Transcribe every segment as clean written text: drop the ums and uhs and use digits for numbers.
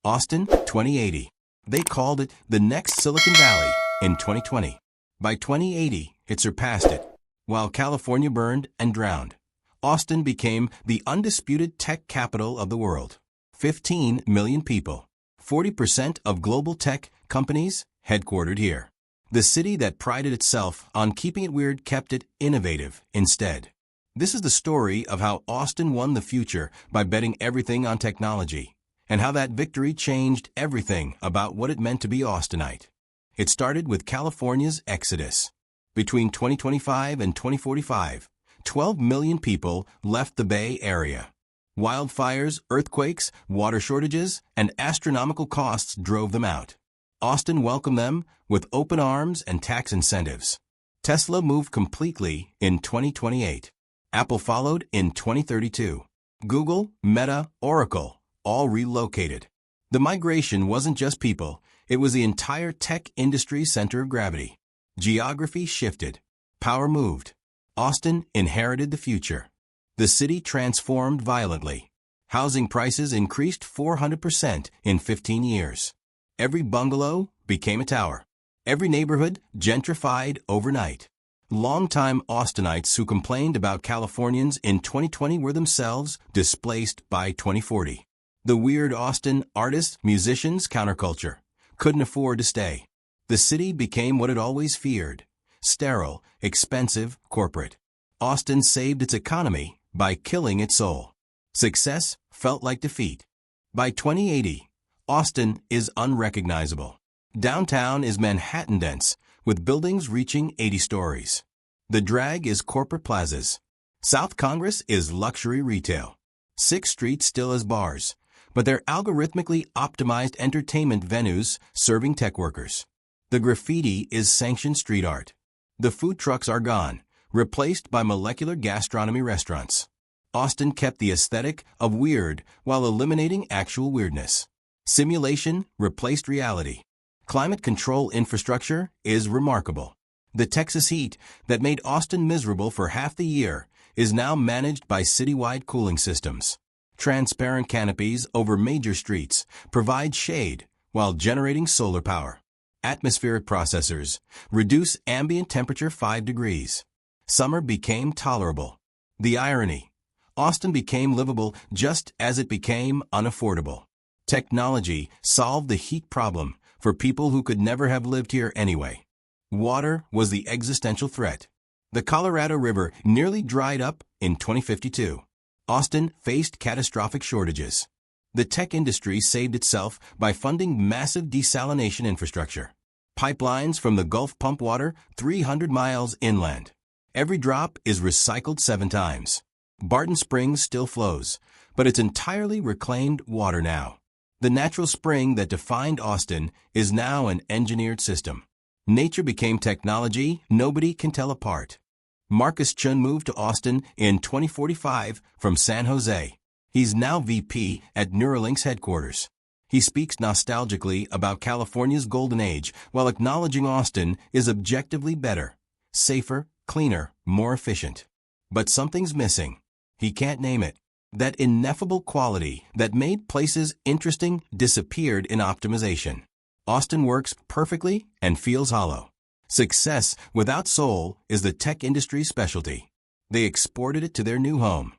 Austin, 2080. They called it the next Silicon Valley in 2020. By 2080, it surpassed it. While California burned and drowned, Austin became the undisputed tech capital of the world. 15 million people. 40% of global tech companies headquartered here. The city that prided itself on keeping it weird kept it innovative instead. This is the story of how Austin won the future by betting everything on technology, and how that victory changed everything about what it meant to be Austinite. It started with California's exodus. Between 2025 and 2045, 12 million people left the Bay Area. Wildfires, earthquakes, water shortages, and astronomical costs drove them out. Austin welcomed them with open arms and tax incentives. Tesla moved completely in 2028. Apple followed in 2032. Google, Meta, Oracle, all relocated. The migration wasn't just people, it was the entire tech industry's center of gravity. Geography shifted. Power moved. Austin inherited the future. The city transformed violently. Housing prices increased 400% in 15 years. Every bungalow became a tower. Every neighborhood gentrified overnight. Longtime Austinites who complained about Californians in 2020 were themselves displaced by 2040. The weird Austin artists, musicians, counterculture couldn't afford to stay. The city became what it always feared: sterile, expensive, corporate. Austin saved its economy by killing its soul. Success felt like defeat. By 2080, Austin is unrecognizable. Downtown is Manhattan dense, with buildings reaching 80 stories. The drag is corporate plazas. South Congress is luxury retail. 6th Street still has bars, but they're algorithmically optimized entertainment venues serving tech workers. The graffiti is sanctioned street art. The food trucks are gone, replaced by molecular gastronomy restaurants. Austin kept the aesthetic of weird while eliminating actual weirdness. Simulation replaced reality. Climate control infrastructure is remarkable. The Texas heat that made Austin miserable for half the year is now managed by citywide cooling systems. Transparent canopies over major streets provide shade while generating solar power. Atmospheric processors reduce ambient temperature 5 degrees. Summer became tolerable. The irony: Austin became livable just as it became unaffordable. Technology solved the heat problem for people who could never have lived here anyway. Water was the existential threat. The Colorado River nearly dried up in 2052. Austin faced catastrophic shortages. The tech industry saved itself by funding massive desalination infrastructure. Pipelines from the Gulf pump water 300 miles inland. Every drop is recycled 7 times. Barton Springs still flows, but it's entirely reclaimed water now. The natural spring that defined Austin is now an engineered system. Nature became technology nobody can tell apart. Marcus Chun moved to Austin in 2045 from San Jose. He's now VP at Neuralink's headquarters. He speaks nostalgically about California's golden age while acknowledging Austin is objectively better, safer, cleaner, more efficient. But something's missing. He can't name it. That ineffable quality that made places interesting disappeared in optimization. Austin works perfectly and feels hollow. Success without soul is the tech industry's specialty. They exported it to their new home.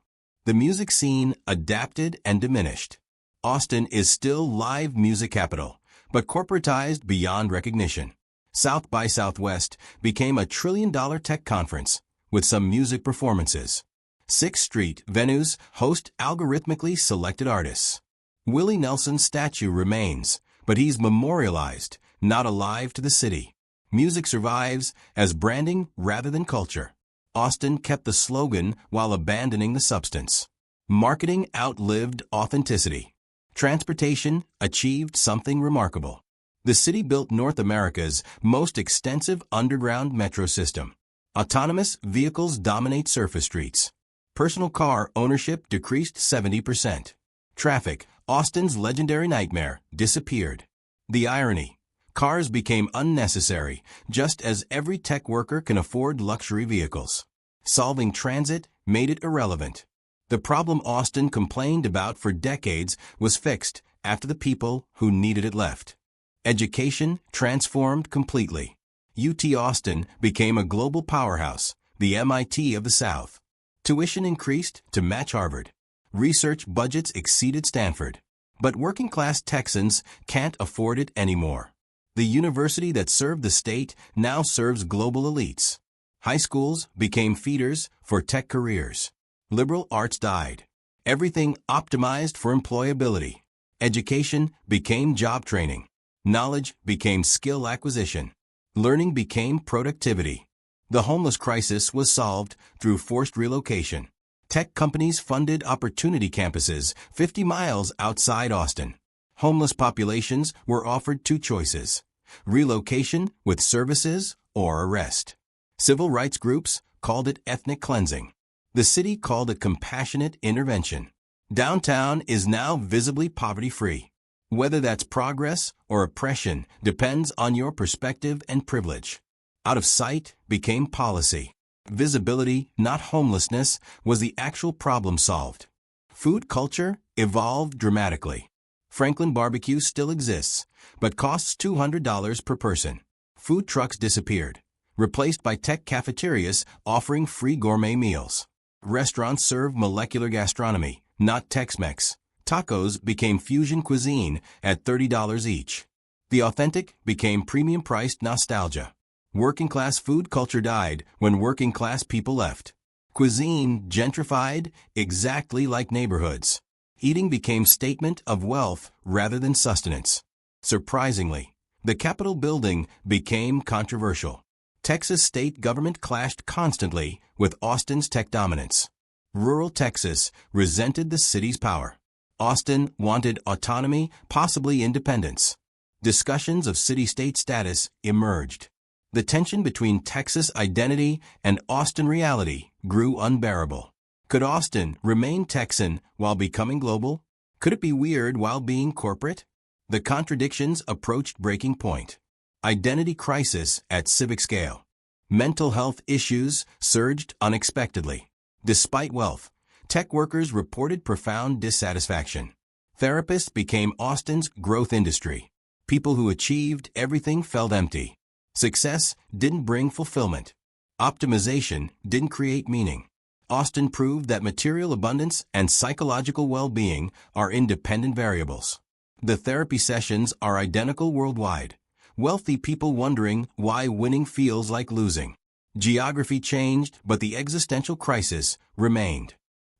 The music scene adapted and diminished. Austin is still live music capital, but corporatized beyond recognition. South by Southwest became a trillion-dollar tech conference with some music performances. 6th Street venues host algorithmically selected artists. Willie Nelson's statue remains, but he's memorialized, not alive to the city. Music survives as branding rather than culture. Austin kept the slogan while abandoning the substance. Marketing outlived authenticity. Transportation achieved something remarkable. The city built North America's most extensive underground metro system. Autonomous vehicles dominate surface streets. Personal car ownership decreased 70%. Traffic, Austin's legendary nightmare, disappeared. The irony: cars became unnecessary, just as every tech worker can afford luxury vehicles. Solving transit made it irrelevant. The problem Austin complained about for decades was fixed after the people who needed it left. Education transformed completely. UT Austin became a global powerhouse, the MIT of the South. Tuition increased to match Harvard. Research budgets exceeded Stanford. But working-class Texans can't afford it anymore. The university that served the state now serves global elites. High schools became feeders for tech careers. Liberal arts died. Everything optimized for employability. Education became job training. Knowledge became skill acquisition. Learning became productivity. The homeless crisis was solved through forced relocation. Tech companies funded opportunity campuses 50 miles outside Austin. Homeless populations were offered two choices: relocation with services or arrest. Civil rights groups called it ethnic cleansing. The city called it compassionate intervention. Downtown is now visibly poverty-free. Whether that's progress or oppression depends on your perspective and privilege. Out of sight became policy. Visibility, not homelessness, was the actual problem solved. Food culture evolved dramatically. Franklin Barbecue still exists, but costs $200 per person. Food trucks disappeared, replaced by tech cafeterias offering free gourmet meals. Restaurants serve molecular gastronomy, not Tex-Mex. Tacos became fusion cuisine at $30 each. The authentic became premium-priced nostalgia. Working-class food culture died when working-class people left. Cuisine gentrified exactly like neighborhoods. Eating became statement of wealth rather than sustenance. Surprisingly, the Capitol building became controversial. Texas state government clashed constantly with Austin's tech dominance. Rural Texas resented the city's power. Austin wanted autonomy, possibly independence. Discussions of city-state status emerged. The tension between Texas identity and Austin reality grew unbearable. Could Austin remain Texan while becoming global? Could it be weird while being corporate? The contradictions approached breaking point. Identity crisis at civic scale. Mental health issues surged unexpectedly. Despite wealth, tech workers reported profound dissatisfaction. Therapists became Austin's growth industry. People who achieved everything felt empty. Success didn't bring fulfillment. Optimization didn't create meaning. Austin proved that material abundance and psychological well-being are independent variables. The therapy sessions are identical worldwide. Wealthy people wondering why winning feels like losing. Geography changed, but the existential crisis remained.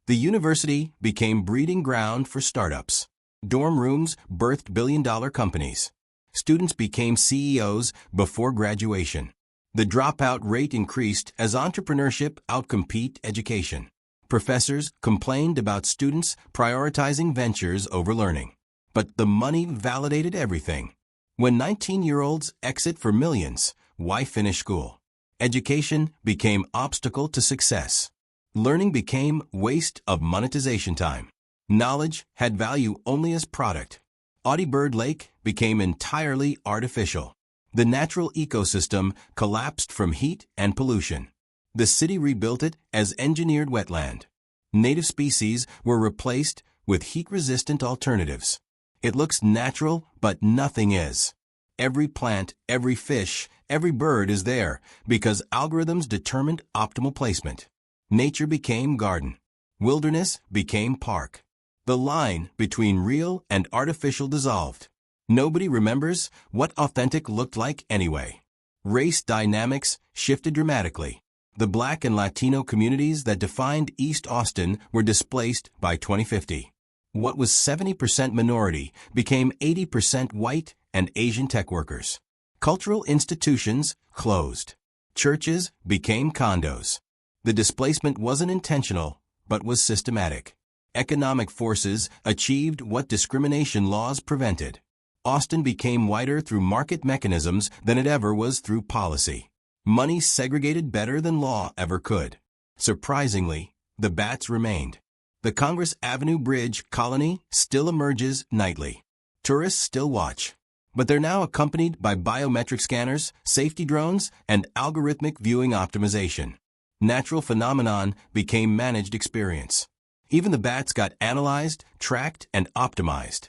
The university became breeding ground for startups. Dorm rooms birthed billion-dollar companies. Students became CEOs before graduation. The dropout rate increased as entrepreneurship outcompete education. Professors complained about students prioritizing ventures over learning. But the money validated everything. When 19-year-olds exit for millions, why finish school? Education became obstacle to success. Learning became waste of monetization time. Knowledge had value only as product. Audie Bird Lake became entirely artificial. The natural ecosystem collapsed from heat and pollution. The city rebuilt it as engineered wetland. Native species were replaced with heat-resistant alternatives. It looks natural, but nothing is. Every plant, every fish, every bird is there because algorithms determined optimal placement. Nature became garden. Wilderness became park. The line between real and artificial dissolved. Nobody remembers what authentic looked like anyway. Race dynamics shifted dramatically. The Black and Latino communities that defined East Austin were displaced by 2050. What was 70% minority became 80% white and Asian tech workers. Cultural institutions closed. Churches became condos. The displacement wasn't intentional, but was systematic. Economic forces achieved what discrimination laws prevented. Austin became whiter through market mechanisms than it ever was through policy. Money segregated better than law ever could. Surprisingly, the bats remained. The Congress Avenue Bridge colony still emerges nightly. Tourists still watch. But they're now accompanied by biometric scanners, safety drones, and algorithmic viewing optimization. Natural phenomenon became managed experience. Even the bats got analyzed, tracked, and optimized.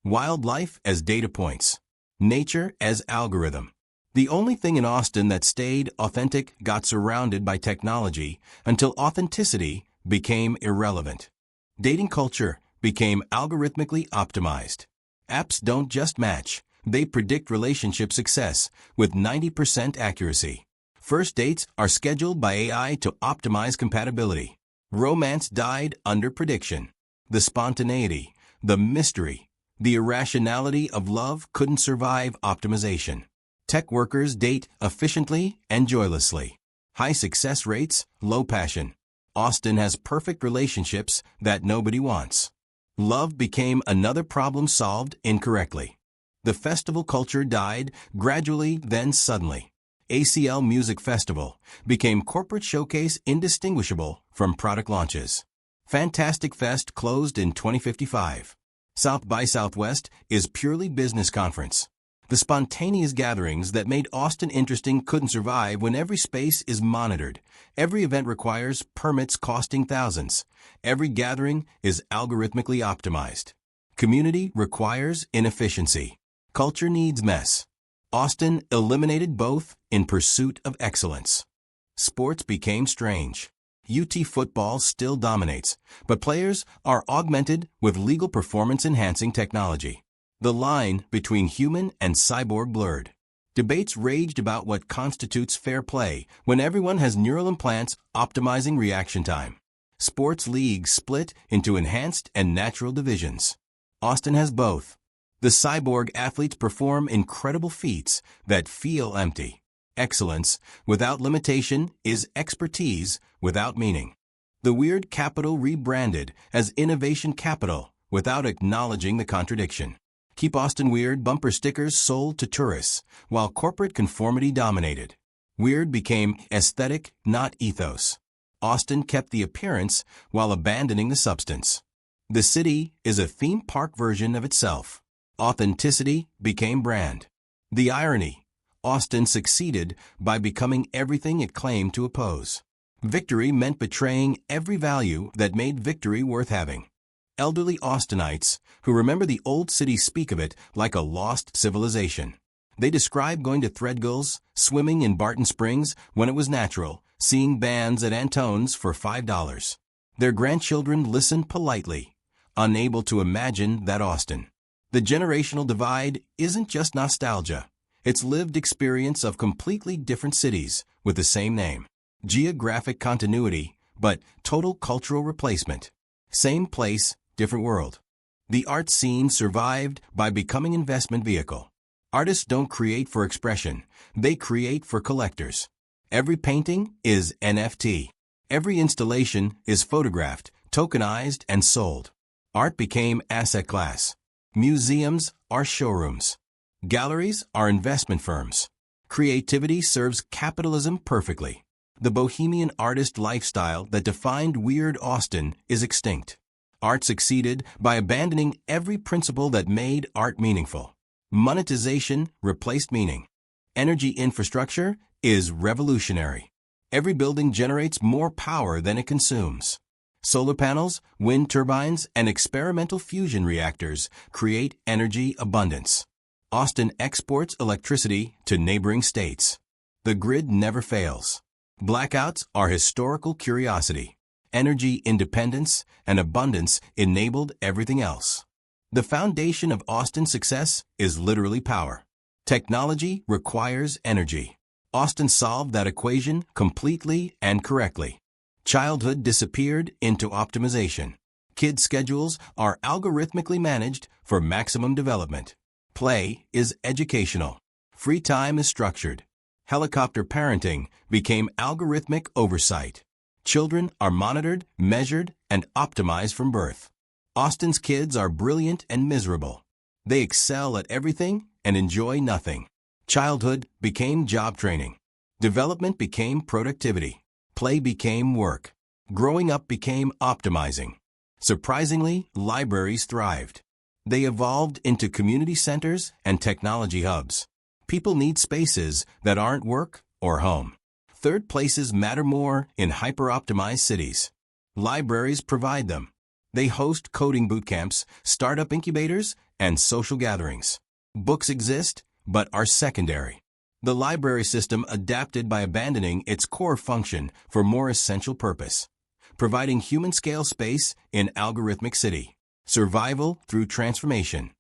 wildlife as data points, nature as algorithm. The only thing in Austin that stayed authentic got surrounded by technology until authenticity became irrelevant. Dating culture became algorithmically optimized. Apps don't just match, they predict relationship success with 90% accuracy. First dates are scheduled by AI to optimize compatibility. Romance died under prediction. The spontaneity, the mystery, the irrationality of love couldn't survive optimization. Tech workers date efficiently and joylessly. High success rates, low passion. Austin has perfect relationships that nobody wants. Love became another problem solved incorrectly. The festival culture died gradually, then suddenly. ACL Music Festival became corporate showcase indistinguishable from product launches. Fantastic Fest closed in 2055. South by Southwest is purely business conference. The spontaneous gatherings that made Austin interesting couldn't survive when every space is monitored. Every event requires permits costing thousands. Every gathering is algorithmically optimized. Community requires inefficiency. Culture needs mess. Austin eliminated both in pursuit of excellence. Sports became strange. UT football still dominates, but players are augmented with legal performance-enhancing technology. The line between human and cyborg blurred. Debates raged about what constitutes fair play when everyone has neural implants optimizing reaction time. Sports leagues split into enhanced and natural divisions. Austin has both. The cyborg athletes perform incredible feats that feel empty. Excellence without limitation is expertise without meaning. The weird capital rebranded as innovation capital without acknowledging the contradiction. Keep Austin Weird bumper stickers sold to tourists, while corporate conformity dominated. Weird became aesthetic, not ethos. Austin kept the appearance while abandoning the substance. The city is a theme park version of itself. Authenticity became brand. The irony, Austin succeeded by becoming everything it claimed to oppose. Victory meant betraying every value that made victory worth having. Elderly Austinites who remember the old city speak of it like a lost civilization. They describe going to Threadgill's, swimming in Barton Springs when it was natural, seeing bands at Antone's for $5. Their grandchildren listen politely, unable to imagine that Austin. The generational divide isn't just nostalgia. It's lived experience of completely different cities with the same name. Geographic continuity, but total cultural replacement. Same place, different world. The art scene survived by becoming investment vehicle. Artists don't create for expression, they create for collectors. Every painting is NFT. Every installation is photographed, tokenized, and sold. Art became asset class. Museums are showrooms. Galleries are investment firms. Creativity serves capitalism perfectly. The bohemian artist lifestyle that defined Weird Austin is extinct. Art succeeded by abandoning every principle that made art meaningful. Monetization replaced meaning. Energy infrastructure is revolutionary. Every building generates more power than it consumes. Solar panels, wind turbines, and experimental fusion reactors create energy abundance. Austin exports electricity to neighboring states. The grid never fails. Blackouts are historical curiosity. Energy independence and abundance enabled everything else. The foundation of Austin's success is literally power. Technology requires energy. Austin solved that equation completely and correctly. Childhood disappeared into optimization. Kids' schedules are algorithmically managed for maximum development. Play is educational. Free time is structured. Helicopter parenting became algorithmic oversight. Children are monitored, measured, and optimized from birth. Austin's kids are brilliant and miserable. They excel at everything and enjoy nothing. Childhood became job training. Development became productivity. Play became work. Growing up became optimizing. Surprisingly, libraries thrived. They evolved into community centers and technology hubs. People need spaces that aren't work or home. Third places matter more in hyper-optimized cities. Libraries provide them. They host coding bootcamps, startup incubators, and social gatherings. Books exist, but are secondary. The library system adapted by abandoning its core function for more essential purpose, providing human-scale space in algorithmic city. Survival through transformation.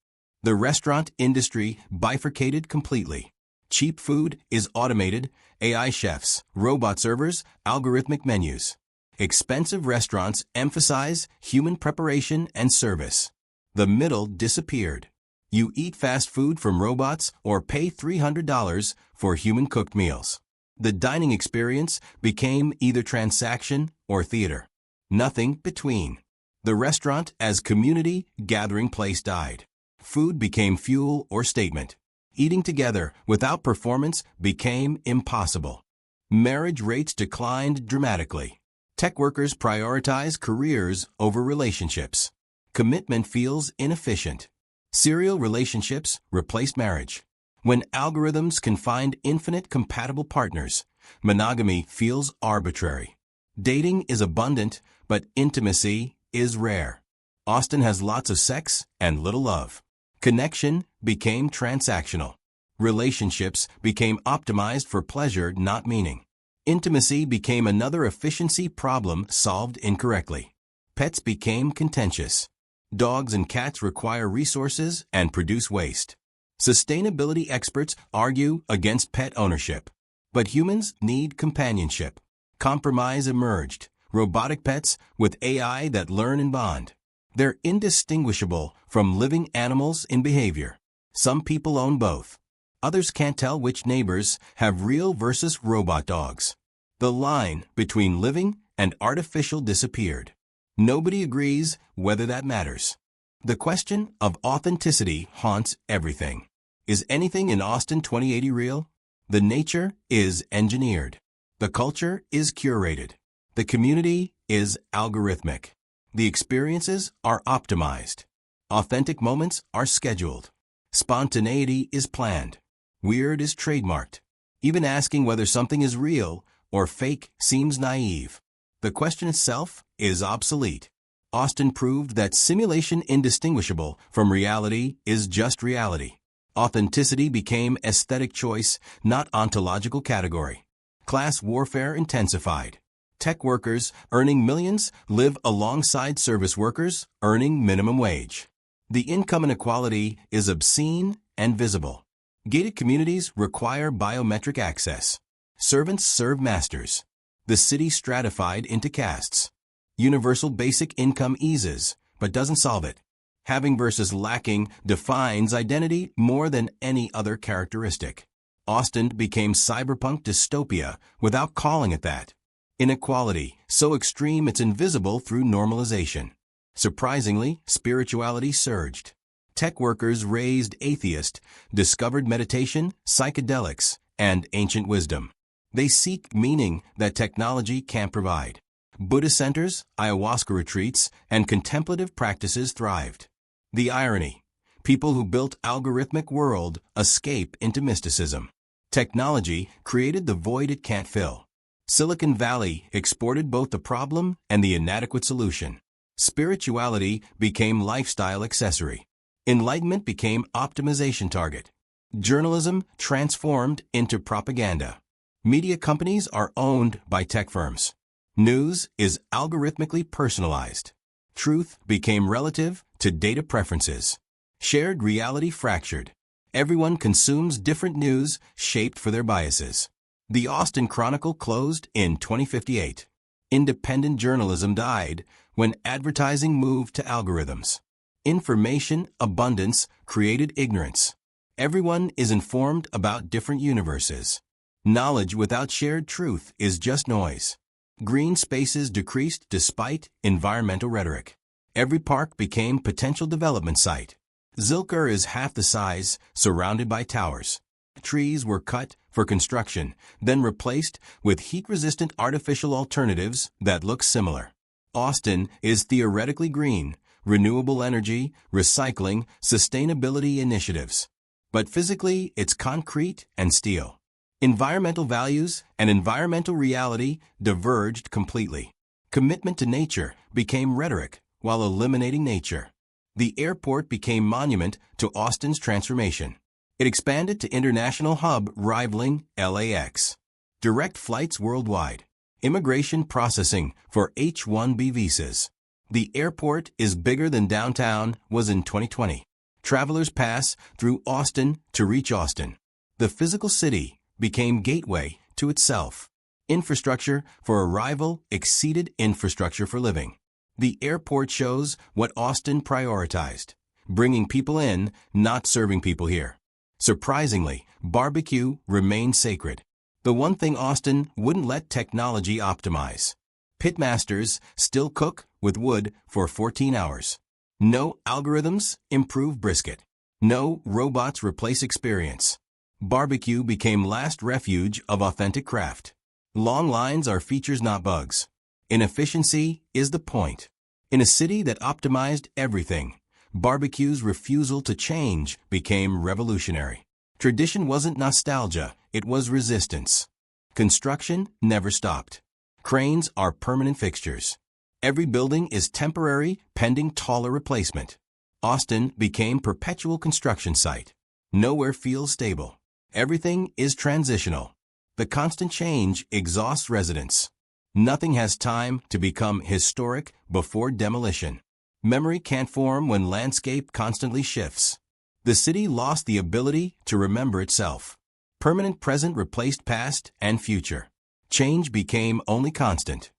The restaurant industry bifurcated completely. Cheap food is automated, AI chefs, robot servers, algorithmic menus. Expensive restaurants emphasize human preparation and service. The middle disappeared. You eat fast food from robots or pay $300 for human-cooked meals. The dining experience became either transaction or theater. Nothing between. The restaurant as community gathering place died. Food became fuel or statement. Eating together without performance became impossible. Marriage rates declined dramatically. Tech workers prioritize careers over relationships. Commitment feels inefficient. Serial relationships replaced marriage. When algorithms can find infinite compatible partners, monogamy feels arbitrary. Dating is abundant, but intimacy is rare. Austin has lots of sex and little love. Connection became transactional. Relationships became optimized for pleasure, not meaning. Intimacy became another efficiency problem solved incorrectly. Pets became contentious. Dogs and cats require resources and produce waste. Sustainability experts argue against pet ownership. But humans need companionship. Compromise emerged. Robotic pets with AI that learn and bond. They're indistinguishable from living animals in behavior. Some people own both. Others can't tell which neighbors have real versus robot dogs. The line between living and artificial disappeared. Nobody agrees whether that matters. The question of authenticity haunts everything. Is anything in Austin 2080 real? The nature is engineered. The culture is curated. The community is algorithmic. The experiences are optimized. Authentic moments are scheduled. Spontaneity is planned. Weird is trademarked. Even asking whether something is real or fake seems naive. The question itself is obsolete. Austin proved that simulation indistinguishable from reality is just reality. Authenticity became aesthetic choice, not ontological category. Class warfare intensified. Tech workers earning millions live alongside service workers earning minimum wage. The income inequality is obscene and visible. Gated communities require biometric access. Servants serve masters. The city stratified into castes. Universal basic income eases, but doesn't solve it. Having versus lacking defines identity more than any other characteristic. Austin became cyberpunk dystopia without calling it that. Inequality, so extreme it's invisible through normalization. Surprisingly, spirituality surged. Tech workers raised atheist, discovered meditation, psychedelics, and ancient wisdom. They seek meaning that technology can't provide. Buddhist centers, ayahuasca retreats, and contemplative practices thrived. The irony: people who built algorithmic world escape into mysticism. Technology created the void it can't fill. Silicon Valley exported both the problem and the inadequate solution. Spirituality became lifestyle accessory. Enlightenment became optimization target. Journalism transformed into propaganda. Media companies are owned by tech firms. News is algorithmically personalized. Truth became relative to data preferences. Shared reality fractured. Everyone consumes different news shaped for their biases. The Austin Chronicle closed in 2058. Independent journalism died when advertising moved to algorithms. Information abundance created ignorance. Everyone is informed about different universes. Knowledge without shared truth is just noise. Green spaces decreased despite environmental rhetoric. Every park became potential development site. Zilker is half the size, surrounded by towers. Trees were cut for construction, then replaced with heat-resistant artificial alternatives that look similar. Austin is theoretically green, renewable energy, recycling, sustainability initiatives. But physically, it's concrete and steel. Environmental values and environmental reality diverged completely. Commitment to nature became rhetoric while eliminating nature. The airport became monument to Austin's transformation. It expanded to international hub rivaling LAX. Direct flights worldwide. Immigration processing for H-1B visas. The airport is bigger than downtown was in 2020. Travelers pass through Austin to reach Austin. The physical city became gateway to itself. Infrastructure for arrival exceeded infrastructure for living. The airport shows what Austin prioritized. Bringing people in, not serving people here. Surprisingly, barbecue remained sacred. The one thing Austin wouldn't let technology optimize. Pitmasters still cook with wood for 14 hours. No algorithms improve brisket. No robots replace experience. Barbecue became last refuge of authentic craft. Long lines are features, not bugs. Inefficiency is the point. In a city that optimized everything, barbecue's refusal to change became revolutionary. Tradition wasn't nostalgia, it was resistance. Construction never stopped. Cranes are permanent fixtures. Every building is temporary, pending taller replacement. Austin became perpetual construction site. Nowhere feels stable. Everything is transitional. The constant change exhausts residents. Nothing has time to become historic before demolition. Memory can't form when landscape constantly shifts. The city lost the ability to remember itself. Permanent present replaced past and future. Change became only constant.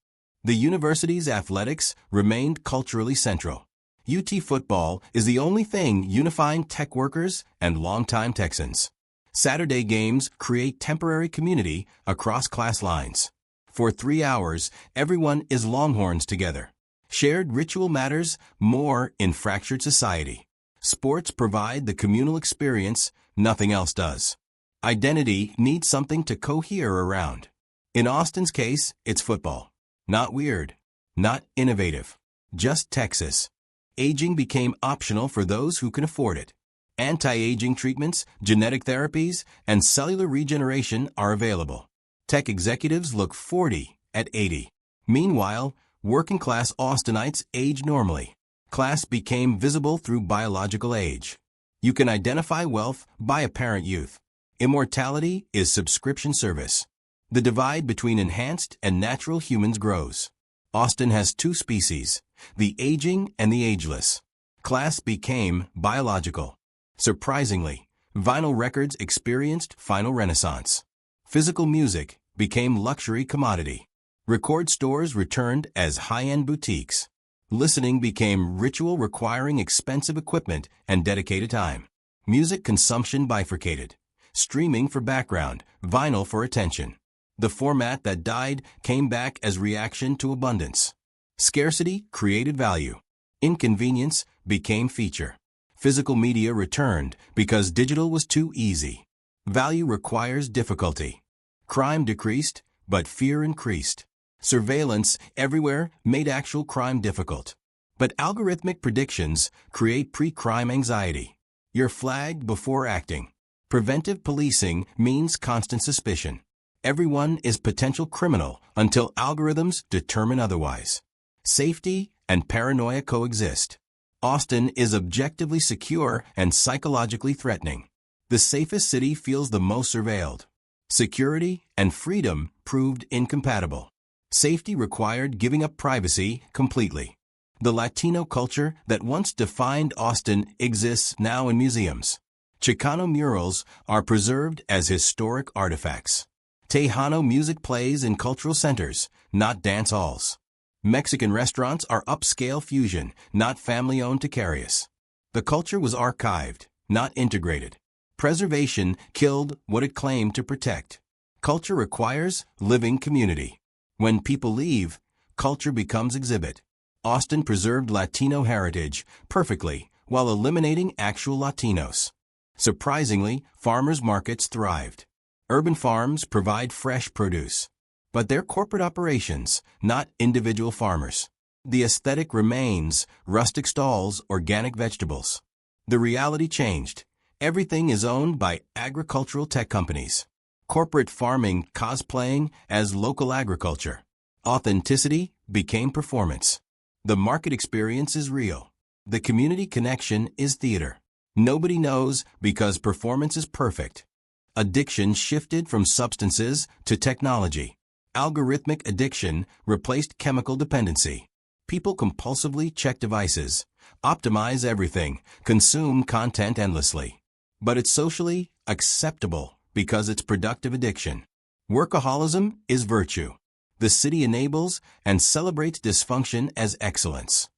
The university's athletics remained culturally central. UT football is the only thing unifying tech workers and longtime Texans. Saturday games create temporary community across class lines. For 3 hours, everyone is Longhorns together. Shared ritual matters more in fractured society. Sports provide the communal experience nothing else does. Identity needs something to cohere around. In Austin's case, it's football. Not weird. Not innovative. Just Texas. Aging became optional for those who can afford it. Anti-aging treatments, genetic therapies, and cellular regeneration are available. Tech executives look 40 at 80. Meanwhile, working-class Austinites age normally. Class became visible through biological age. You can identify wealth by apparent youth. Immortality is subscription service. The divide between enhanced and natural humans grows. Austin has two species, the aging and the ageless. Class became biological. Surprisingly, vinyl records experienced final renaissance. Physical music became luxury commodity. Record stores returned as high-end boutiques. Listening became ritual requiring expensive equipment and dedicated time. Music consumption bifurcated. Streaming for background, vinyl for attention. The format that died came back as reaction to abundance. Scarcity created value. Inconvenience became feature. Physical media returned because digital was too easy. Value requires difficulty. Crime decreased, but fear increased. Surveillance everywhere made actual crime difficult. But algorithmic predictions create pre-crime anxiety. You're flagged before acting. Preventive policing means constant suspicion. Everyone is potential criminal until algorithms determine otherwise. Safety and paranoia coexist. Austin is objectively secure and psychologically threatening. The safest city feels the most surveilled. Security and freedom proved incompatible. Safety required giving up privacy completely. The Latino culture that once defined Austin exists now in museums. Chicano murals are preserved as historic artifacts. Tejano music plays in cultural centers, not dance halls. Mexican restaurants are upscale fusion, not family-owned precarious. The culture was archived, not integrated. Preservation killed what it claimed to protect. Culture requires living community. When people leave, culture becomes exhibit. Austin preserved Latino heritage perfectly while eliminating actual Latinos. Surprisingly, farmers' markets thrived. Urban farms provide fresh produce. But they're corporate operations, not individual farmers. The aesthetic remains rustic stalls, organic vegetables. The reality changed. Everything is owned by agricultural tech companies. Corporate farming cosplaying as local agriculture. Authenticity became performance. The market experience is real. The community connection is theater. Nobody knows because performance is perfect. Addiction shifted from substances to technology. Algorithmic addiction replaced chemical dependency. People compulsively check devices, optimize everything, consume content endlessly. But it's socially acceptable because it's productive addiction. Workaholism is virtue. The city enables and celebrates dysfunction as excellence.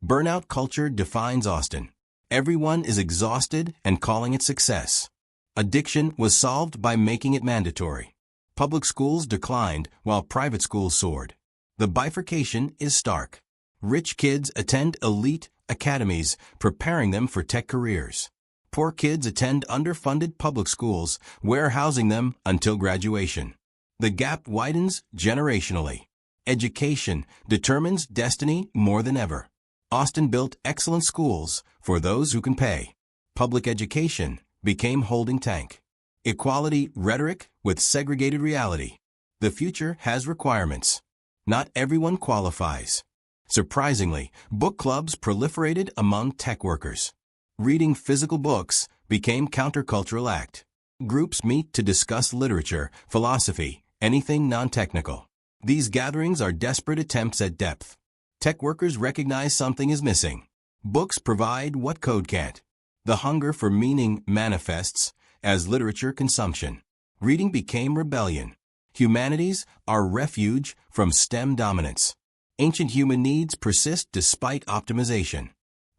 Burnout culture defines Austin. Everyone is exhausted and calling it success. Addiction was solved by making it mandatory. Public schools declined while private schools soared. The bifurcation is stark. Rich kids attend elite academies, preparing them for tech careers. Poor kids attend underfunded public schools, warehousing them until graduation. The gap widens generationally. Education determines destiny more than ever. Austin built excellent schools for those who can pay. Public education became holding tank. Equality rhetoric with segregated reality. The future has requirements. Not everyone qualifies. Surprisingly, book clubs proliferated among tech workers. Reading physical books became countercultural act. Groups meet to discuss literature, philosophy, anything non-technical. These gatherings are desperate attempts at depth. Tech workers recognize something is missing. Books provide what code can't. The hunger for meaning manifests as literature consumption. Reading became rebellion. Humanities are refuge from STEM dominance. Ancient human needs persist despite optimization.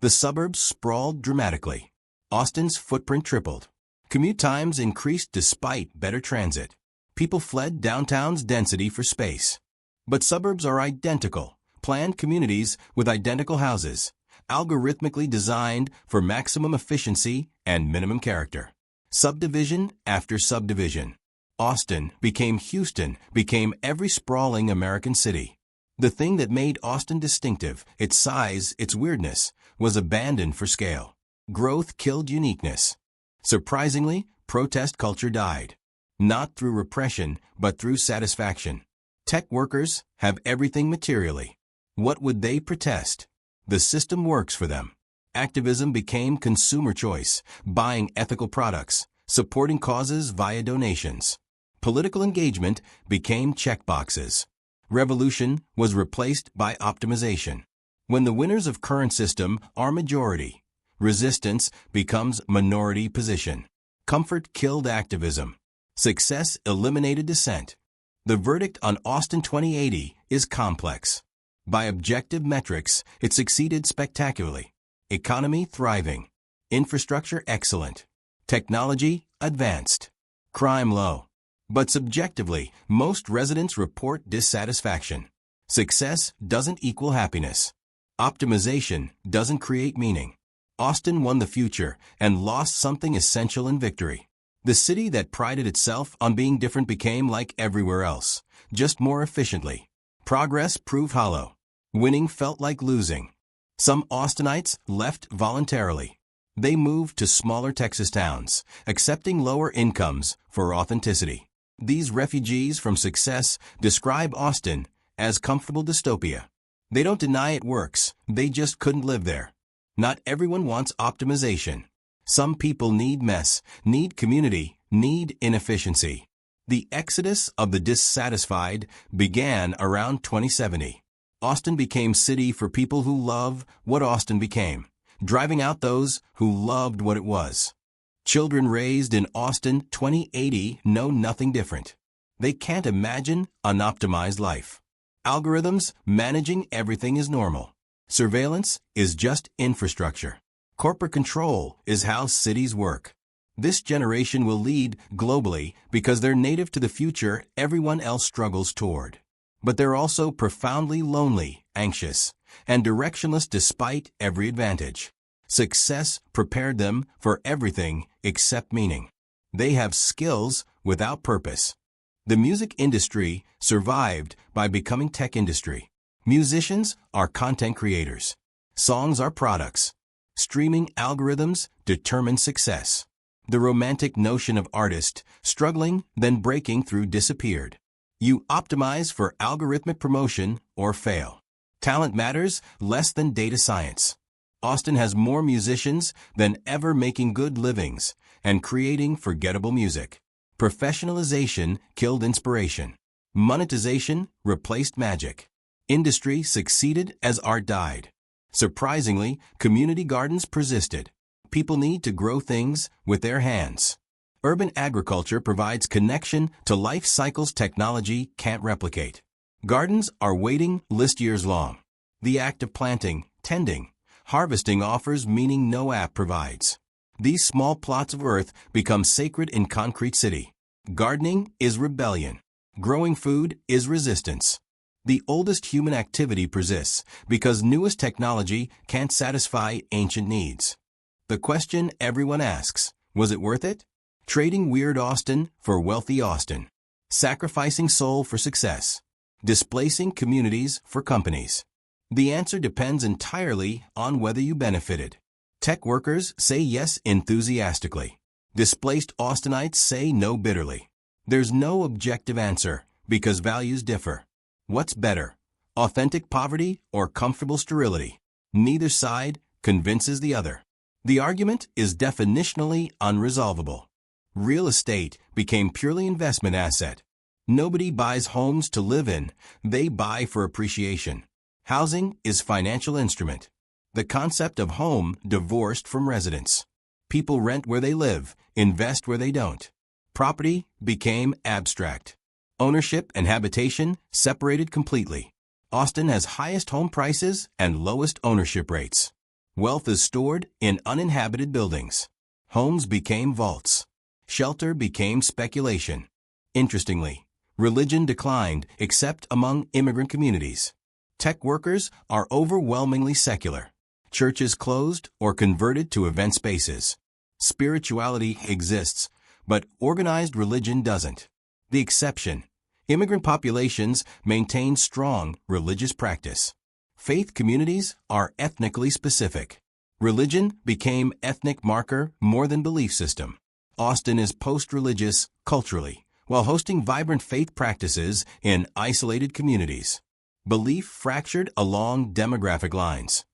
The suburbs sprawled dramatically. Austin's footprint tripled. Commute times increased despite better transit. People fled downtown's density for space. But suburbs are identical, planned communities with identical houses, algorithmically designed for maximum efficiency and minimum character. Subdivision after subdivision. Austin became Houston, became every sprawling American city. The thing that made Austin distinctive, its size, its weirdness, was abandoned for scale. Growth killed uniqueness. Surprisingly, protest culture died. Not through repression, but through satisfaction. Tech workers have everything materially. What would they protest? The system works for them. Activism became consumer choice, buying ethical products, supporting causes via donations. Political engagement became checkboxes. Revolution was replaced by optimization. When the winners of current system are majority, resistance becomes minority position. Comfort killed activism. Success eliminated dissent. The verdict on Austin 2080 is complex. By objective metrics, it succeeded spectacularly. Economy thriving. Infrastructure excellent. Technology advanced. Crime low. But subjectively, most residents report dissatisfaction. Success doesn't equal happiness. Optimization doesn't create meaning. Austin won the future and lost something essential in victory. The city that prided itself on being different became like everywhere else, just more efficiently. Progress proved hollow. Winning felt like losing. Some Austinites left voluntarily. They moved to smaller Texas towns, accepting lower incomes for authenticity. These refugees from success describe Austin as comfortable dystopia. They don't deny it works, they just couldn't live there. Not everyone wants optimization. Some people need mess, need community, need inefficiency. The exodus of the dissatisfied began around 2070. Austin became city for people who love what Austin became, driving out those who loved what it was. Children raised in Austin 2080 know nothing different. They can't imagine an optimized life. Algorithms managing everything is normal. Surveillance is just infrastructure. Corporate control is how cities work. This generation will lead globally because they're native to the future everyone else struggles toward. But they're also profoundly lonely, anxious, and directionless despite every advantage. Success prepared them for everything except meaning. They have skills without purpose. The music industry survived by becoming tech industry. Musicians are content creators. Songs are products. Streaming algorithms determine success. The romantic notion of artist, struggling, then breaking through disappeared. You optimize for algorithmic promotion or fail. Talent matters less than data science. Austin has more musicians than ever making good livings and creating forgettable music. Professionalization killed inspiration. Monetization replaced magic. Industry succeeded as art died. Surprisingly, community gardens persisted. People need to grow things with their hands. Urban agriculture provides connection to life cycles technology can't replicate. Gardens are waiting list years long. The act of planting, tending, harvesting offers meaning no app provides. These small plots of earth become sacred in concrete city. Gardening is rebellion. Growing food is resistance. The oldest human activity persists because newest technology can't satisfy ancient needs. The question everyone asks, was it worth it? Trading weird Austin for wealthy Austin. Sacrificing soul for success. Displacing communities for companies. The answer depends entirely on whether you benefited. Tech workers say yes enthusiastically. Displaced Austinites say no bitterly. There's no objective answer because values differ. What's better, authentic poverty or comfortable sterility? Neither side convinces the other. The argument is definitionally unresolvable. Real estate became purely investment asset. Nobody buys homes to live in, they buy for appreciation. Housing is financial instrument. The concept of home divorced from residence. People rent where they live, invest where they don't. Property became abstract. Ownership and habitation separated completely. Austin has highest home prices and lowest ownership rates. Wealth is stored in uninhabited buildings. Homes became vaults. Shelter became speculation. Interestingly, religion declined except among immigrant communities. Tech workers are overwhelmingly secular. Churches closed or converted to event spaces. Spirituality exists, but organized religion doesn't. The exception, immigrant populations maintain strong religious practice. Faith communities are ethnically specific. Religion became ethnic marker more than belief system. Austin is post-religious culturally, while hosting vibrant faith practices in isolated communities. Belief fractured along demographic lines.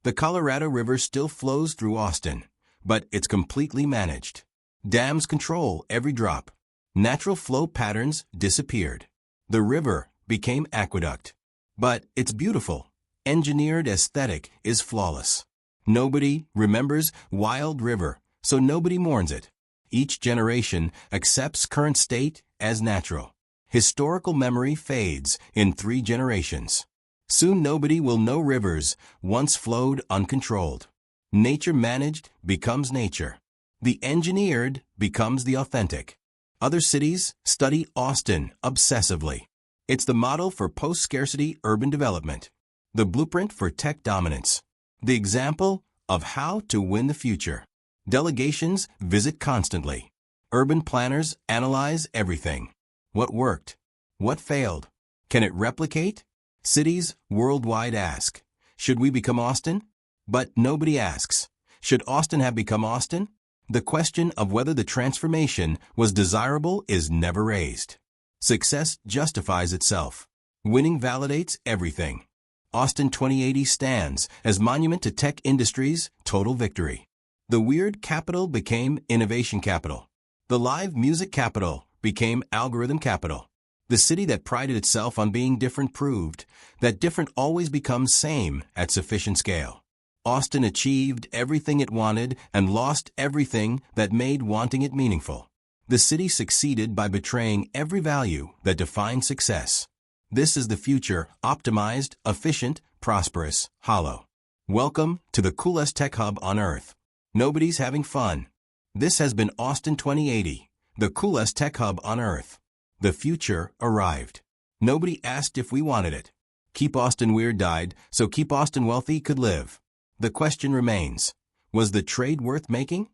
The Colorado River still flows through Austin, but it's completely managed. Dams control every drop. Natural flow patterns disappeared. The river became aqueduct. But it's beautiful. Engineered aesthetic is flawless. Nobody remembers Wild River, so nobody mourns it. Each generation accepts current state as natural. Historical memory fades in 3 generations. Soon nobody will know rivers once flowed uncontrolled. Nature managed becomes nature. The engineered becomes the authentic. Other cities study Austin obsessively. It's the model for post-scarcity urban development. The blueprint for tech dominance. The example of how to win the future. Delegations visit constantly. Urban planners analyze everything. What worked? What failed? Can it replicate? Cities worldwide ask, should we become Austin? But nobody asks, should Austin have become Austin? The question of whether the transformation was desirable is never raised. Success justifies itself. Winning validates everything. Austin 2080 stands as monument to tech industry's total victory. The weird capital became innovation capital. The live music capital became algorithm capital. The city that prided itself on being different proved that different always becomes same at sufficient scale. Austin achieved everything it wanted and lost everything that made wanting it meaningful. The city succeeded by betraying every value that defined success. This is the future, optimized, efficient, prosperous, hollow. Welcome to the coolest tech hub on earth. Nobody's having fun. This has been Austin 2080, the coolest tech hub on earth. The future arrived. Nobody asked if we wanted it. Keep Austin Weird died, so Keep Austin Wealthy could live. The question remains, was the trade worth making?